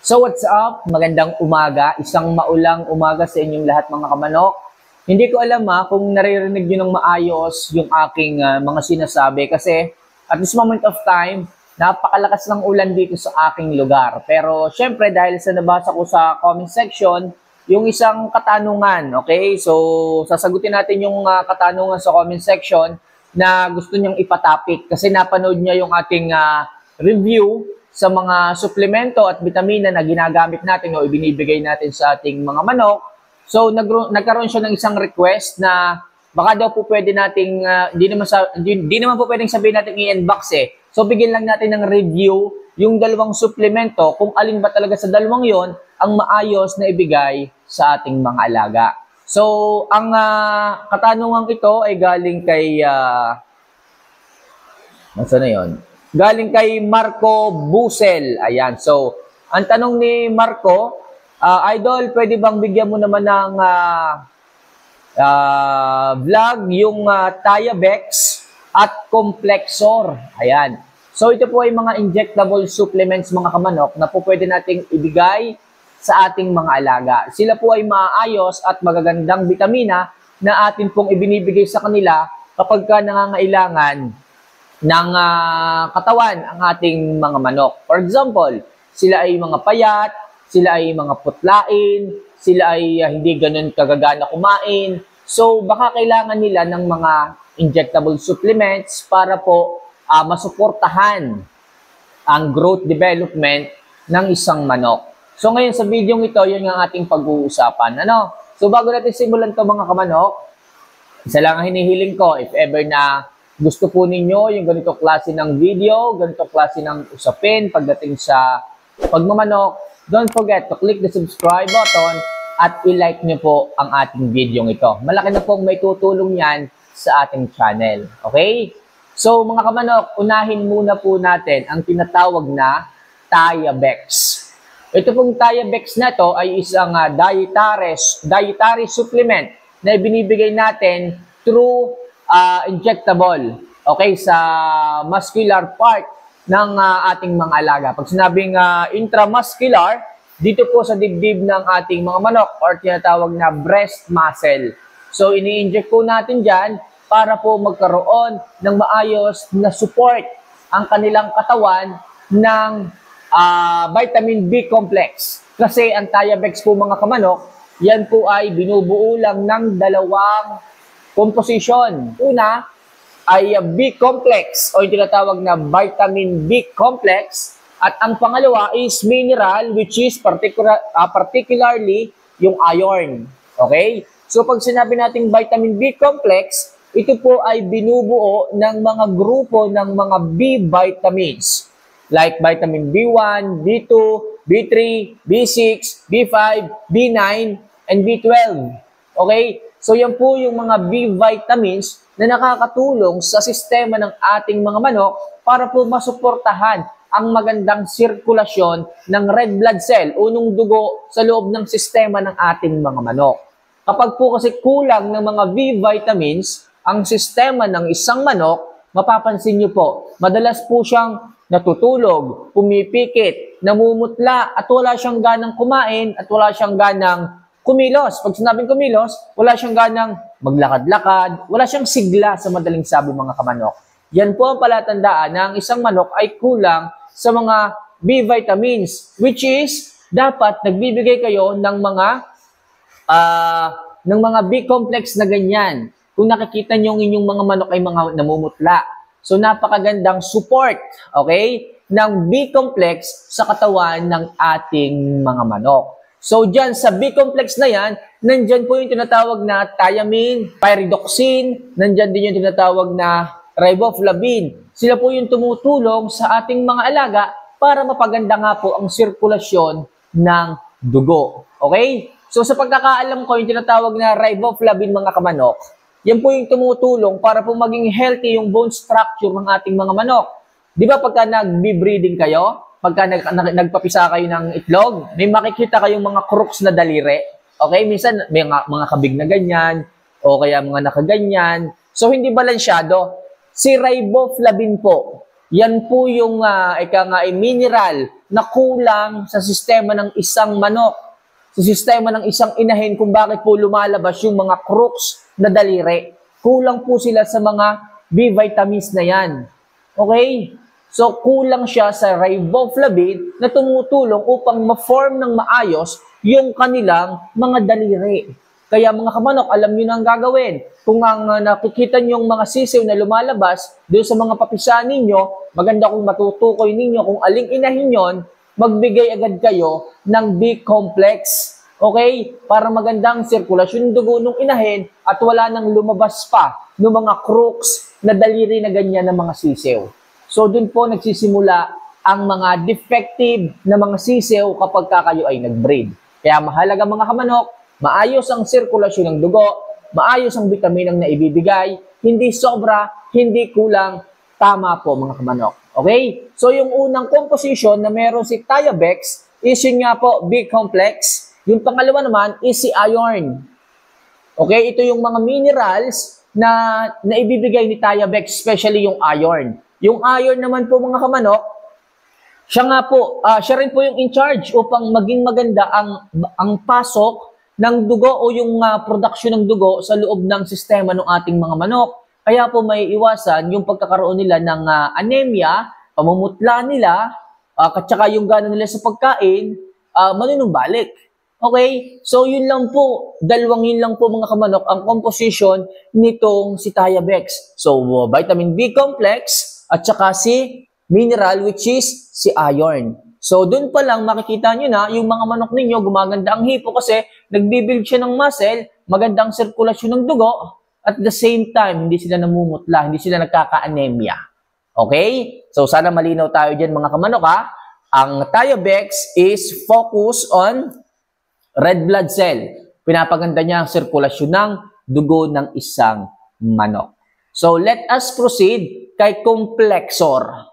So what's up? Magandang umaga. Isang maulang umaga sa inyong lahat mga kamanok. Hindi ko alam kung naririnig nyo ng maayos yung aking mga sinasabi kasi at this moment of time, napakalakas ng ulan dito sa aking lugar. Pero syempre dahil sa nabasa ko sa comment section, yung isang katanungan, okay? So sasagutin natin yung katanungan sa comment section na gusto niyang ipatapik kasi napanood niya yung ating review sa mga suplemento at vitamina na ginagamit natin o ibinibigay natin sa ating mga manok. So nagkaroon siya ng isang request na baka daw po pwede nating hindi naman po pwedeng sabihin natin i-unbox So bigyan lang natin ng review yung dalawang suplemento kung alin ba talaga sa dalawang yon ang maayos na ibigay sa ating mga alaga. So ang katanungan ito ay galing kay nasaan na yon? Galing kay Marco Busel. Ayan. So, ang tanong ni Marco, Idol, pwede bang bigyan mo naman ng vlog yung Thiabex at Complexor? Ayan. So, ito po ay mga injectable supplements mga kamanok na po pwede nating ibigay sa ating mga alaga. Sila po ay maayos at magagandang vitamina na atin pong ibinibigay sa kanila kapag ka nangangailangan ng katawan ang ating mga manok. For example, sila ay mga payat, sila ay mga putlain, sila ay hindi ganun kagagana kumain. So, baka kailangan nila ng mga injectable supplements para po masuportahan ang growth development ng isang manok. So, ngayon sa video ito, yun ang ating pag-uusapan. So, bago natin simulan to mga kamanok, isa lang ang hinihiling ko, if ever na gusto po ninyo yung ganito klase ng video, ganito klase ng usapin pagdating sa pagmamanok, don't forget to click the subscribe button at i-like nyo po ang ating video ito. Malaki na pong may tutulong yan sa ating channel. Okay? So mga kamanok, unahin muna po natin ang tinatawag na Thiabex. Ito pong Thiabex na to ay isang dietary supplement na ibinibigay natin through injectable, okay, sa muscular part ng ating mga alaga. Pag sinabing intramuscular, dito po sa dibdib ng ating mga manok or tinatawag na breast muscle. So, ini-inject po natin dyan para po magkaroon ng maayos na support ang kanilang katawan ng vitamin B complex. Kasi ang Thiabex po mga kamanok, yan po ay binubuo lang ng dalawang composition. Una ay B complex o yung tinatawag na vitamin B complex at ang pangalawa is mineral which is particularly yung iron. Okay? So pag sinabi nating vitamin B complex, ito po ay binubuo ng mga grupo ng mga B vitamins like vitamin B1, B2, B3, B6, B5, B9, and B12. Okay? So yan po yung mga B vitamins na nakakatulong sa sistema ng ating mga manok para po masuportahan ang magandang sirkulasyon ng red blood cell, unong dugo sa loob ng sistema ng ating mga manok. Kapag po kasi kulang ng mga B vitamins ang sistema ng isang manok, mapapansin nyo po, madalas po siyang natutulog, pumipikit, namumutla, at wala siyang ganang kumain at wala siyang ganang kumilos. Pag sinabing kumilos, wala siyang ganang maglakad-lakad, wala siyang sigla sa madaling sabi mga kamanok. Yan po ang palatandaan na ang isang manok ay kulang sa mga B vitamins, which is dapat nagbibigay kayo ng mga B complex na ganyan. Kung nakikita nyo inyong mga manok ay mga namumutla. So napakagandang support, okay, ng B complex sa katawan ng ating mga manok. So, dyan sa B-complex na yan, nandyan po yung tinatawag na thiamine, pyridoxine, nandyan din yung tinatawag na riboflavin. Sila po yung tumutulong sa ating mga alaga para mapaganda nga po ang sirkulasyon ng dugo. Okay? So, sa pagkakaalam ko, yung tinatawag na riboflavin mga kamanok, yan po yung tumutulong para po maging healthy yung bone structure ng ating mga manok. Di ba pagka nag-breeding kayo, pagka nagpapisa kayo ng itlog, may makikita kayong mga crooks na daliri. Okay? Minsan, may mga kabig na ganyan, o kaya mga nakaganyan. So, hindi balansyado. Si riboflavin po, yan po yung mineral na kulang sa sistema ng isang manok, sa sistema ng isang inahin kung bakit po lumalabas yung mga crooks na daliri. Kulang po sila sa mga B vitamins na yan. Okay? So, kulang siya sa riboflavin na tumutulong upang ma-form ng maayos yung kanilang mga daliri. Kaya mga kamanok, alam nyo na ang gagawin. Kung ang nakikita nyo yung mga sisiw na lumalabas doon sa mga papisahan ninyo, maganda kung matutukoy ninyo kung aling inahin yon, magbigay agad kayo ng B-complex. Okay? Para magandang sirkulasyon ng dugo ng inahin at wala nang lumabas pa ng mga crooks na daliri na ganyan ng mga sisiw. So, dun po nagsisimula ang mga defective na mga sisiw kapag kayo ay nag-breed. Kaya mahalaga mga kamanok, maayos ang sirkulasyon ng dugo, maayos ang bitaminang na ibibigay, hindi sobra, hindi kulang, tama po mga kamanok. Okay? So, yung unang composition na meron si Thiabex is yun nga po, B-complex. Yung pangalawa naman is si iron. Okay? Ito yung mga minerals na ibibigay ni Thiabex, especially yung iron. Yung iron naman po mga kamanok, siya rin po yung in charge upang maging maganda ang pasok ng dugo o yung production ng dugo sa loob ng sistema ng ating mga manok. Kaya po may iwasan yung pagkakaroon nila ng anemia, pamumutla nila, at saka yung gana nila sa pagkain, manunumbalik. Okay? So yun lang po, yun lang po mga kamanok ang composition nitong si Thiabex. So vitamin B complex, at saka si mineral which is si iron. So, dun pa lang makikita nyo na yung mga manok ninyo gumaganda ang hipo kasi nagbibuild siya ng muscle, magandang sirkulasyon ng dugo, at the same time, hindi sila namumutla, hindi sila nagkaka-anemia. Okay? So, sana malinaw tayo dyan mga kamanok ha. Ang Thiabex is focus on red blood cell. Pinapaganda niya ang sirkulasyon ng dugo ng isang manok. So, let us proceed kay Complexor.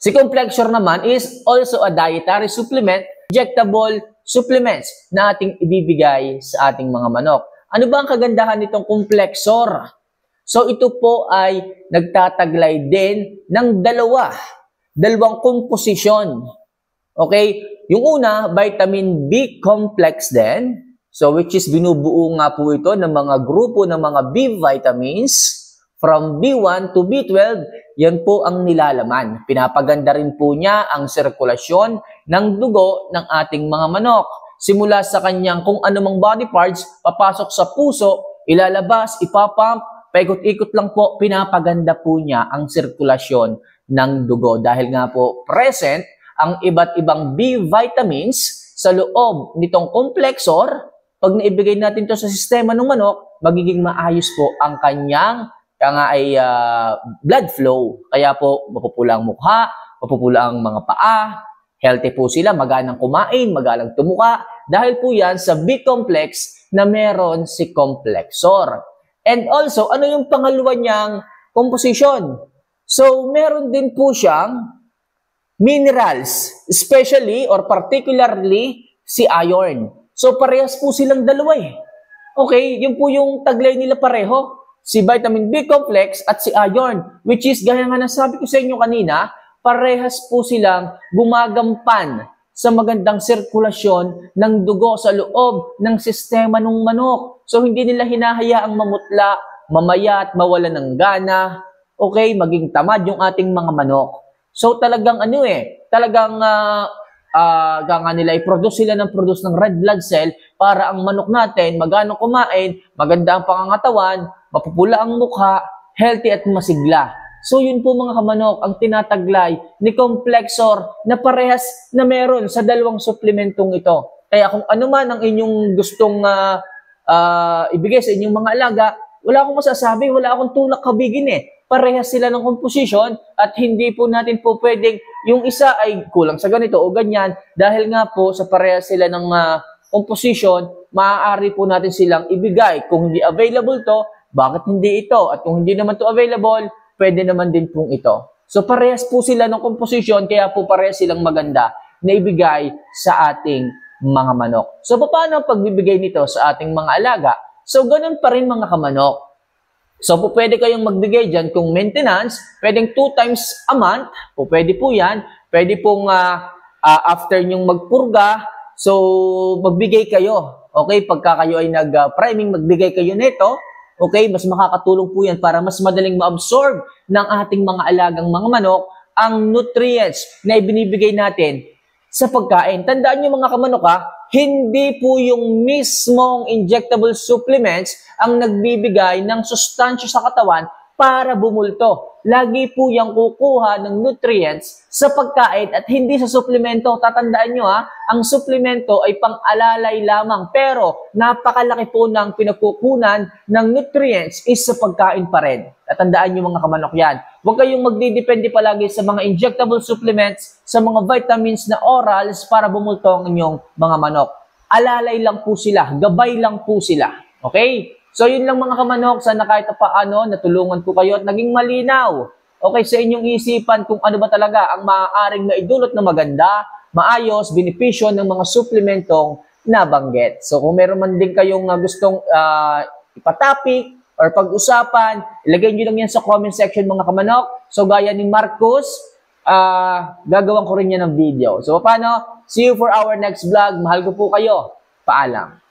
Si Complexor naman is also a dietary supplement, injectable supplements na ating ibibigay sa ating mga manok. Ano ba ang kagandahan nitong Complexor? So, ito po ay nagtataglay din ng dalawang komposisyon. Okay? Yung una, vitamin B complex din. So, which is binubuo nga po ito ng mga grupo ng mga B vitamins from B1 to B12. Yan po ang nilalaman. Pinapaganda rin po niya ang sirkulasyon ng dugo ng ating mga manok. Simula sa kanyang kung anumang body parts, papasok sa puso, ilalabas, ipapump, paikot-ikot lang po, pinapaganda po niya ang sirkulasyon ng dugo. Dahil nga po present ang iba't ibang B vitamins sa loob nitong Complexor. Pag naibigay natin to sa sistema ng manok, magiging maayos po ang kanyang blood flow. Kaya po, mapupula ang mukha, mapupula ang mga paa, healthy po sila, maganang kumain, magalang tumuka. Dahil po yan sa B-complex na meron si Complexor. And also, ano yung pangalawa niyang composition? So, meron din po siyang minerals, especially or particularly si iron. So, parehas po silang dalawa eh. Okay, yun po yung taglay nila pareho. Si vitamin B complex at si iron, which is, gaya nga nasabi ko sa inyo kanina, parehas po silang gumagampan sa magandang sirkulasyon ng dugo sa loob ng sistema ng manok. So, hindi nila hinahayaang mamutla, mamayat, mawala ng gana, okay, maging tamad yung ating mga manok. So, talagang ganga nila i-produce sila ng red blood cell para ang manok natin magano kumain, maganda ang pangangatawan, mapupula ang mukha, healthy at masigla. So yun po mga kamanok ang tinataglay ni Complexor na parehas na meron sa dalawang suplementong ito. Kaya kung ano man ang inyong gustong ibigay sa inyong mga alaga, wala akong masasabi, wala akong tulak kabigin eh. Parehas sila ng composition at hindi po natin po pwedeng yung isa ay kulang sa ganito o ganyan dahil nga po sa parehas sila ng composition, maaari po natin silang ibigay. Kung hindi available to, bakit hindi ito? At kung hindi naman to available, pwede naman din pong ito. So parehas po sila ng composition kaya po parehas silang maganda na ibigay sa ating mga manok. So paano ang pagbibigay nito sa ating mga alaga? So ganun pa rin mga kamanok. So, pwede kayong magbigay dyan kung maintenance, pwedeng 2 times a month, pwede po yan. pwede pong after nyong magpurga, so magbigay kayo. Okay, pagka kayo ay nag-priming, magbigay kayo nito. Okay, mas makakatulong po yan para mas madaling ma-absorb ng ating mga alagang mga manok ang nutrients na ibinibigay natin sa pagkain. Tandaan nyo mga kamanok hindi po yung mismong injectable supplements ang nagbibigay ng sustansya sa katawan para bumulto. Lagi po yung kukuha ng nutrients sa pagkain at hindi sa suplemento. Tatandaan nyo ang suplemento ay pang-alalay lamang. Pero napakalaki po ng pinagkukunan ng nutrients is sa pagkain pa rin. Tatandaan nyo mga kamanok yan. Huwag kayong magdidepende palagi sa mga injectable supplements, sa mga vitamins na orals para bumulto ang inyong mga manok. Alalay lang po sila, gabay lang po sila. Okay? So, yun lang mga kamanok. Sana kahit paano, natulungan ko kayo at naging malinaw. Okay, sa inyong isipan kung ano ba talaga ang maaaring maidulot na maganda, maayos, benepisyo ng mga suplementong nabanggit. So, kung meron man din kayong gustong ipatopic or pag-usapan, ilagay nyo lang yan sa comment section mga kamanok. So, gaya ni Marcos, gagawin ko rin yan ng video. So, paano? See you for our next vlog. Mahal ko po kayo. Paalam.